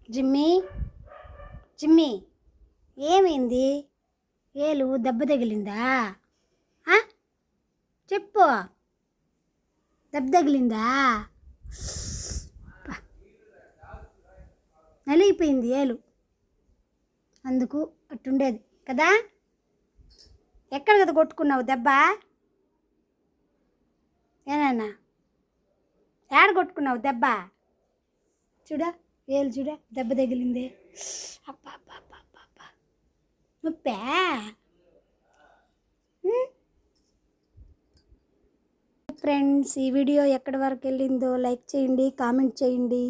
జిమ్మి జిమ్మి ఏమైంది? ఏలు దెబ్బ తగిలిందా? చెప్పు, దెబ్బ తగిలిందా? నలిగిపోయింది ఏలు, అందుకు అట్టుండేది కదా. ఎక్కడ కదా కొట్టుకున్నావు దెబ్బ? ఏనాన్నా ఏడ కొట్టుకున్నావు దెబ్బ? చూడా ఏలు చూడా దెబ్బ తగిలింది. అబ్బా అబ్బా అబ్బా అబ్బా నొప్పా? ఫ్రెండ్స్, ఈ వీడియో ఎక్కడి వరకు వెళ్ళిందో లైక్ చేయండి, కామెంట్ చేయండి.